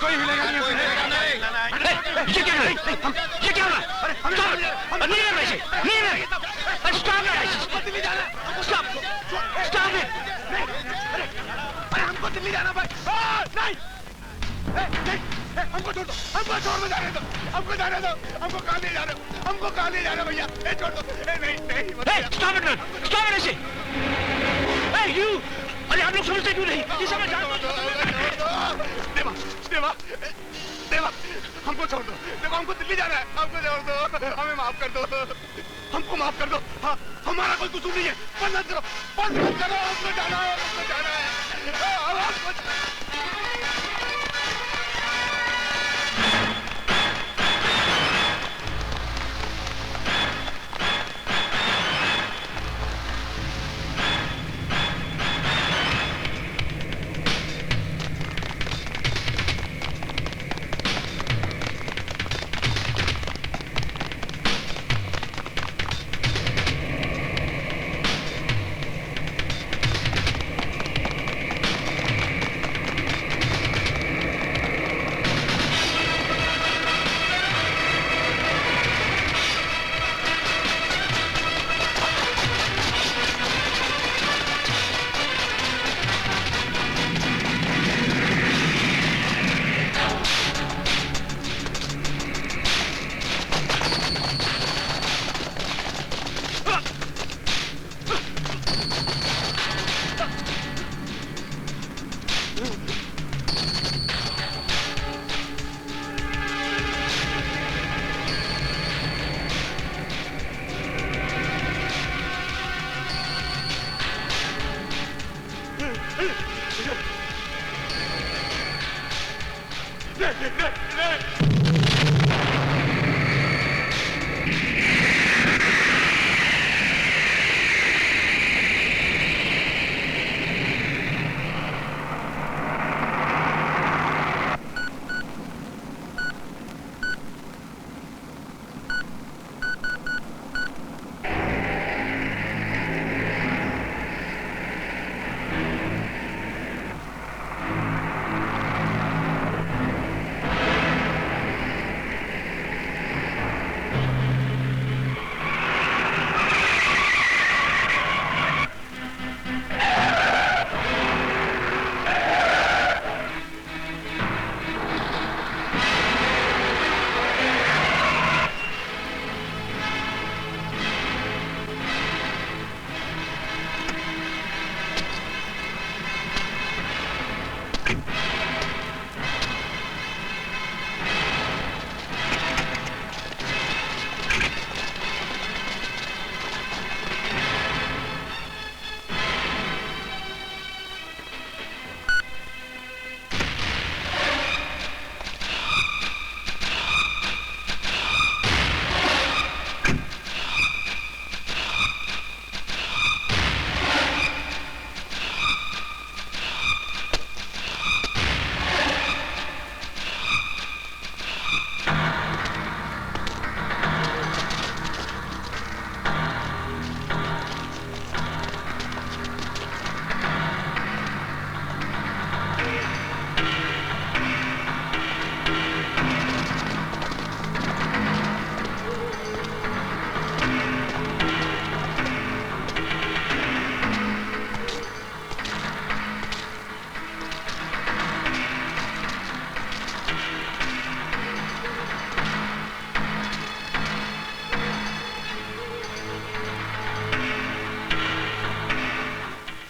कोई हिलेगा नहीं। ये क्या है? ये क्या है? नहीं वैसे नहीं स्टॉप दिल्ली जाना। स्टॉप स्टॉप अरे हमको दिल्ली जाना भाई। नहीं हमको छोड़ दो, हमको छोड़ दो, जाने दो, हमको जाने दो, हमको कहाँ ले जा रहे हो, हमको कहाँ ले जा रहे हो भैया? छोड़ दो। नहीं स्टॉप इट ऐसे। यू अरे आप लोग समझते क्यों नहीं? ये समझ देवा देवा देवा हमको छोड़ दो। देखो हमको दिल्ली जाना है, हमको छोड़ दो, हमें माफ कर दो, हमको माफ कर दो। हाँ हमारा कोई कसूर नहीं है। बंद करो, बंद करो, हमको जाना है, हमको जाना है।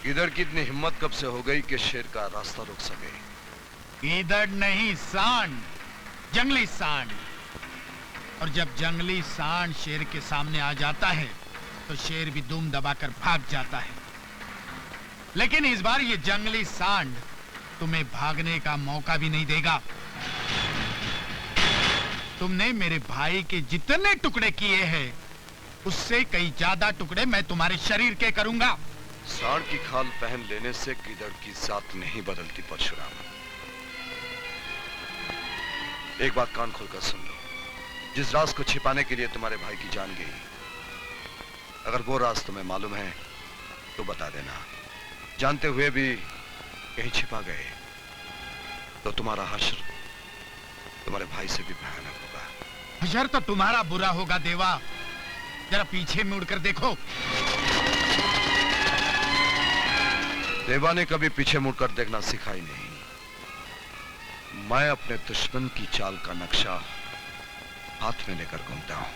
गीदड़ की इतनी हिम्मत कब से हो गई कि शेर का रास्ता रोक सके? गीदड़ नहीं, सांड, जंगली सांड। और जब जंगली सांड शेर के सामने आ जाता है तो शेर भी दुम दबाकर भाग जाता है। लेकिन इस बार ये जंगली सांड तुम्हें भागने का मौका भी नहीं देगा। तुमने मेरे भाई के जितने टुकड़े किए हैं उससे कई ज्यादा टुकड़े मैं तुम्हारे शरीर के करूंगा। सांड की खाल पहन लेने से गीदड़ की जात नहीं बदलती परशुराम। एक बात कान खोलकर सुन लो। जिस राज को छिपाने के लिए तुम्हारे भाई की जान गई, अगर वो राज तुम्हें मालूम है तो बता देना। जानते हुए भी कहीं छिपा गए तो तुम्हारा हश्र तुम्हारे भाई से भी भयानक होगा। हशर तो तुम्हारा बुरा होगा देवा, जरा पीछे मुड़कर देखो। देवा ने कभी पीछे मुड़कर देखना सीखा ही नहीं। मैं अपने दुश्मन की चाल का नक्शा हाथ में लेकर घूमता हूं।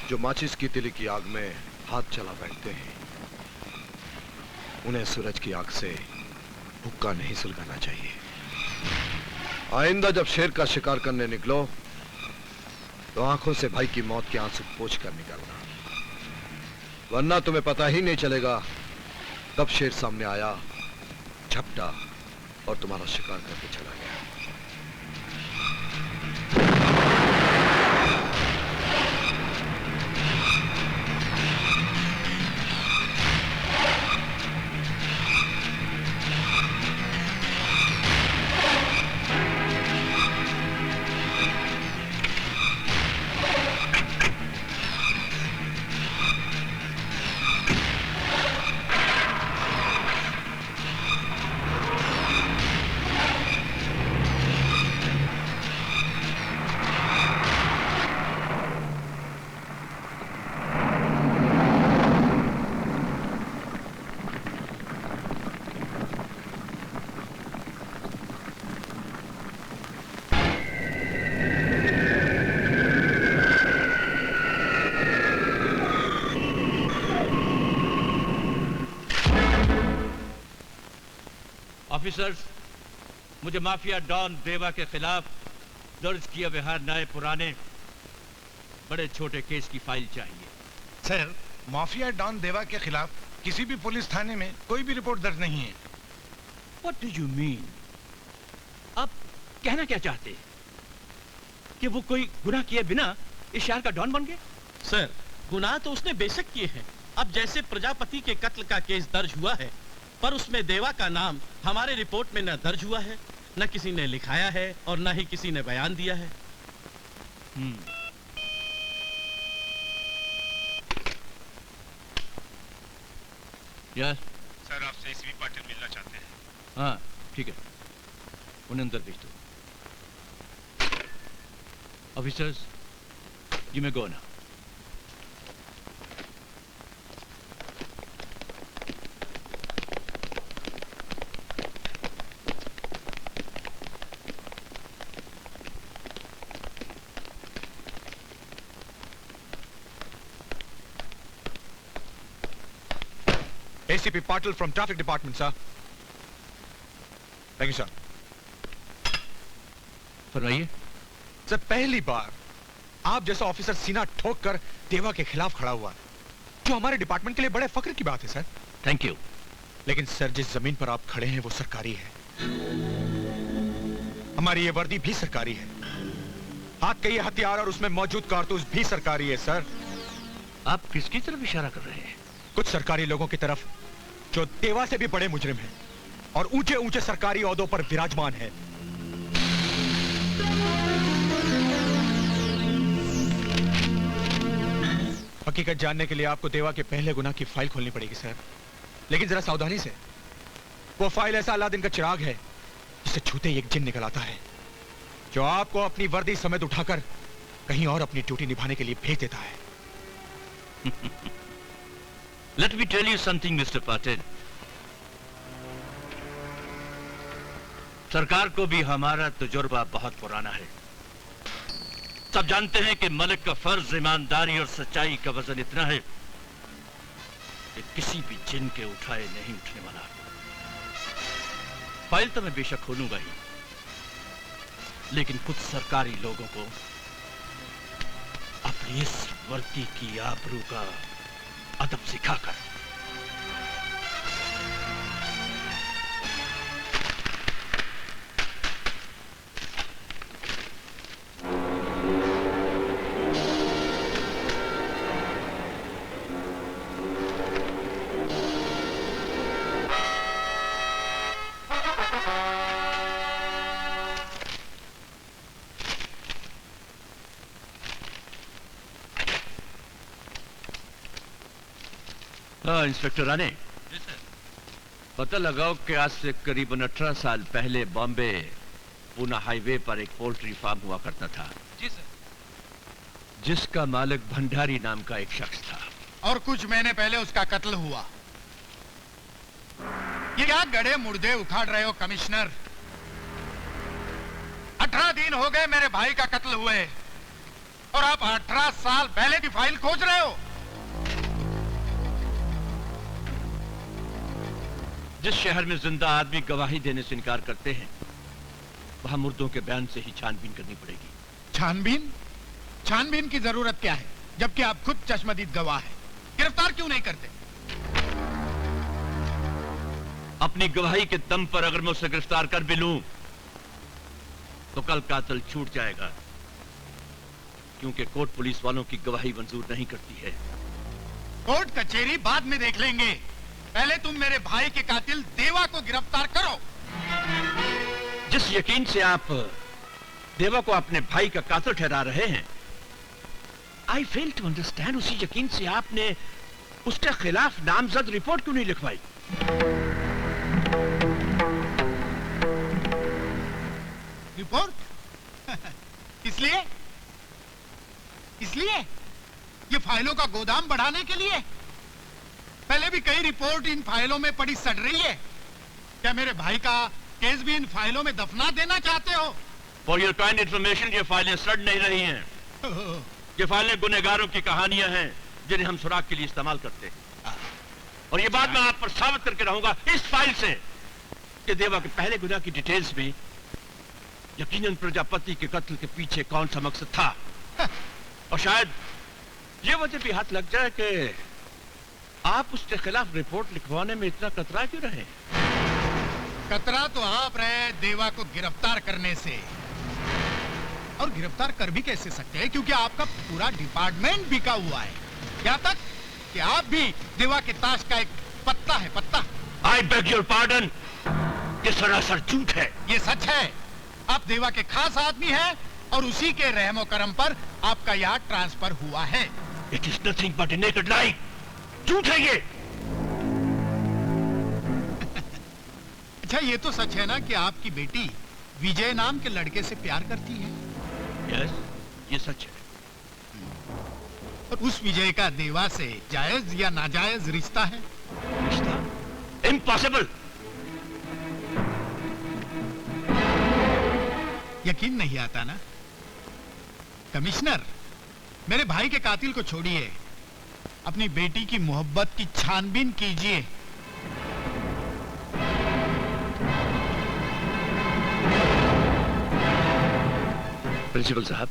जो माचिस की तिली की आग में हाथ चला बैठते हैं, उन्हें सूरज की आग से हुक्का नहीं सुलगाना चाहिए। आइंदा जब शेर का शिकार करने निकलो तो आंखों से भाई की मौत के आंसू पोंछ कर निकलना, वरना तुम्हें पता ही नहीं चलेगा कब शेर सामने आया, झपटा और तुम्हारा शिकार करके चला गया। ऑफिसर्स, मुझे माफिया डॉन देवा के खिलाफ दर्ज किए बिहार नए पुराने बड़े छोटे केस की फाइल चाहिए। सर, माफिया डॉन देवा के खिलाफ किसी भी पुलिस थाने में कोई भी रिपोर्ट दर्ज नहीं है। What do you mean? आप कहना क्या चाहते हैं? कि वो कोई गुनाह किए बिना इस शहर का डॉन बन गए? सर, गुनाह तो उसने बेशक किए हैं। अब जैसे प्रजापति के कत्ल का केस दर्ज हुआ है, पर उसमें देवा का नाम हमारे रिपोर्ट में न दर्ज हुआ है, न किसी ने लिखाया है और न ही किसी ने बयान दिया है। यस सर, आपसे एसपी पाटिल मिलना चाहते हैं। हाँ ठीक है, उन्हें अंदर भेज दो। Officers, you may go now. ACP Patil from Traffic Department, sir. Thank you, sir. फरमाइए। सर, पहली बार आप जैसा ऑफिसर सीना ठोक कर देवा के खिलाफ खड़ा हुआ, जो हमारे डिपार्टमेंट के लिए बड़े फख्र की बात है सर। Thank you. लेकिन सर, जिस जमीन पर आप खड़े हैं वो सरकारी है। हमारी ये वर्दी भी सरकारी है, हाथ के ये हथियार और उसमें मौजूद कारतूस भी सरकारी है सर। आप किसकी तरफ इशारा कर रहे हैं? कुछ सरकारी लोगों की तरफ जो देवा से भी बड़े मुजरिम हैं और ऊंचे ऊंचे सरकारी ओहदों पर विराजमान हैं। हकीकत जानने के लिए आपको देवा के पहले गुनाह की फाइल खोलनी पड़ेगी सर, लेकिन जरा सावधानी से। वो फाइल ऐसा अलादीन का चिराग है जिसे छूते ही एक जिन निकल आता है, जो आपको अपनी वर्दी समेत उठाकर कहीं और अपनी ड्यूटी निभाने के लिए भेज देता है। Let me tell you something, Mr. Patil. सरकार को भी हमारा तजुर्बा बहुत पुराना है। सब जानते हैं कि मलिक का फर्ज ईमानदारी और सच्चाई का वजन इतना है कि किसी भी जिन के उठाए नहीं उठने वाला। फाइल तो मैं बेशक खोलूंगा ही, लेकिन कुछ सरकारी लोगों को अपनी इस वर्दी की आबरू का अदब सिखाकर हाँ इंस्पेक्टर राणे, पता लगाओ कि आज से करीबन 18 साल पहले बॉम्बे पूना हाईवे पर एक पोल्ट्री फार्म हुआ करता था। जी सर। जिसका मालिक भंडारी नाम का एक शख्स था। और कुछ महीने पहले उसका कत्ल हुआ। ये क्या गड़े मुर्दे उखाड़ रहे हो कमिश्नर? 18 दिन हो गए मेरे भाई का कत्ल हुए और आप 18 साल पहले की फाइल खोज रहे हो। जिस शहर में जिंदा आदमी गवाही देने से इनकार करते हैं, वहां मुर्दों के बयान से ही छानबीन करनी पड़ेगी। छानबीन? छानबीन की जरूरत क्या है, जबकि आप खुद चश्मदीद गवाह हैं? गिरफ्तार क्यों नहीं करते? अपनी गवाही के दम पर अगर मैं उसे गिरफ्तार कर भी लूं, तो कल कातिल छूट जाएगा, क्योंकि कोर्ट पुलिस वालों की गवाही मंजूर नहीं करती है। कोर्ट कचहरी बाद में देख लेंगे, पहले तुम मेरे भाई के कातिल देवा को गिरफ्तार करो। जिस यकीन से आप देवा को अपने भाई का कातिल ठहरा रहे हैं, आई फेल टू अंडरस्टैंड, उसी यकीन से आपने उसके खिलाफ नामजद रिपोर्ट क्यों नहीं लिखवाई? रिपोर्ट? इसलिए ये फाइलों का गोदाम बढ़ाने के लिए? पहले भी कई रिपोर्ट इन फाइलों में पड़ी सड़ रही है। क्या मेरे भाई का केस भी इन फाइलों में दफना देना चाहते हो? फॉर योर काइंड इंफॉर्मेशन, ये फाइलें सड़ नहीं रही हैं। ये फाइलें गुनहगारों की कहानियां हैं जिन्हें हम सुराग के लिए इस्तेमाल करते हैं। और ये बात मैं आप पर साबित करके रहूंगा इस फाइल से कि देवा के पहले गुनाह की डिटेल्स में यकीनन प्रजापति के कत्ल के पीछे कौन सा मकसद था। और शायद ये वजह भी हाथ लग जाए कि आप उसके खिलाफ रिपोर्ट लिखवाने में इतना कतरा क्यों रहे? कतरा तो आप रहे देवा को गिरफ्तार करने से, और गिरफ्तार कर भी कैसे सकते हैं, क्योंकि आपका पूरा डिपार्टमेंट बिका हुआ है। यहाँ तक कि आप भी देवा के ताश का एक पत्ता है, पत्ता। आई बेग योर पार्डन, ये सरासर झूठ है। ये सच है, आप देवा के खास आदमी हैं और उसी के रहमो करम पर आपका यहाँ ट्रांसफर हुआ है। It is nothing but a naked lie. झूठ है ये। अच्छा, ये तो सच है ना कि आपकी बेटी विजय नाम के लड़के से प्यार करती है? यस, ये सच है। और उस विजय का देवा से जायज या नाजायज रिश्ता है? रिश्ता? इम्पॉसिबल। यकीन नहीं आता ना? कमिश्नर, मेरे भाई के कातिल को छोड़िए, अपनी बेटी की मोहब्बत की छानबीन कीजिए। प्रिंसिपल साहब,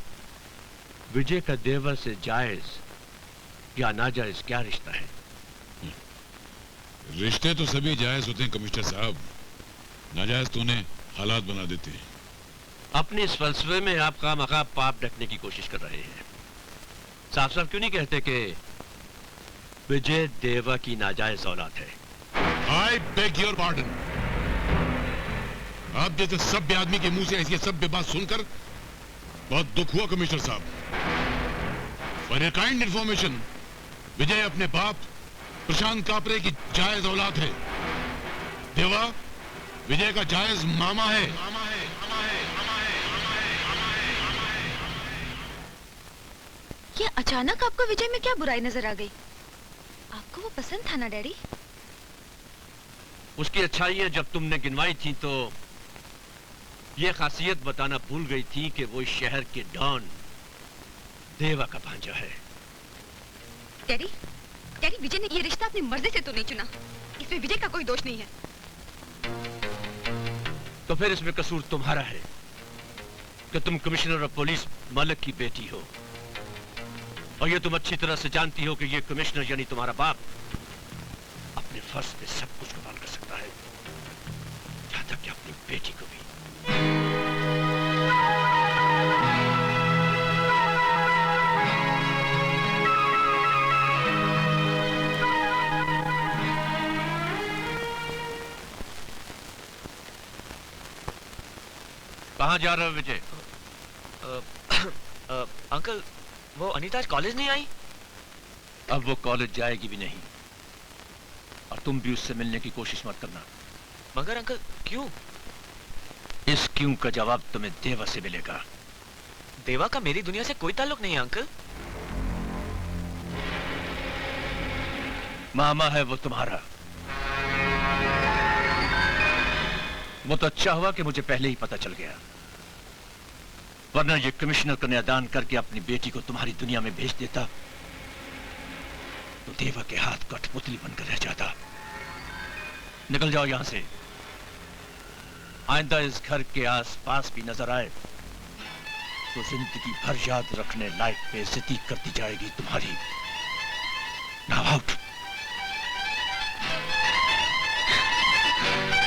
विजय का देवा से जायज या नाजायज क्या रिश्ता है? रिश्ते तो सभी जायज होते हैं कमिश्नर साहब, नाजायज तो उन्हें हालात बना देते हैं। अपने इस फलसफे में आप खामखा पाप ढकने की कोशिश कर रहे हैं। साफ साफ क्यों नहीं कहते कि विजय देवा की नाजायज औलाद है? I beg your pardon. आप जैसे सभ्य आदमी के मुंह से ऐसी सभ्य बात सुनकर बहुत दुख हुआ कमिश्नर साहब। फॉर ए काइंड इंफॉर्मेशन, विजय अपने बाप प्रशांत कापरे की जायज औलाद है। देवा विजय का जायज मामा है। ये अचानक आपको विजय में क्या बुराई नजर आ गई? आपको वो पसंद था ना डैडी? उसकी अच्छाइयां जब तुमने गिनवाई थी तो ये खासियत बताना भूल गई थी कि वो इस शहर के डॉन देवा का भांजा है। डैडी, डैडी, विजय ने ये रिश्ता अपनी मर्जी से तो नहीं चुना, इसमें विजय का कोई दोष नहीं है। तो फिर इसमें कसूर तुम्हारा है कि तुम कमिश्नर ऑफ पुलिस मलिक की बेटी हो, और ये तुम अच्छी तरह से जानती हो कि ये कमिश्नर यानी तुम्हारा बाप अपने फर्ज पे सब कुछ कमाल कर सकता है, यहां तक कि अपनी बेटी को भी। कहां जा रहे हो विजय? अंकल, वो अनीता आज कॉलेज नहीं आई? अब वो कॉलेज जाएगी भी नहीं। तुम भी उससे मिलने की कोशिश मत करना। मगर अंकल क्यों? इस क्यों का जवाब तुम्हें देवा से मिलेगा। देवा का मेरी दुनिया से कोई ताल्लुक नहीं है अंकल। मामा है वो तुम्हारा। वो तो अच्छा हुआ कि मुझे पहले ही पता चल गया, वरना ये कमिश्नर कन्यादान करके अपनी बेटी को तुम्हारी दुनिया में भेज देता तो देवा के हाथ कठपुतली बनकर रह जाता। निकल जाओ यहां से। आइंदा इस घर के आसपास भी नजर आए तो जिंदगी भर याद रखने लायक बेइज्जती कर दी जाएगी तुम्हारी। Now out.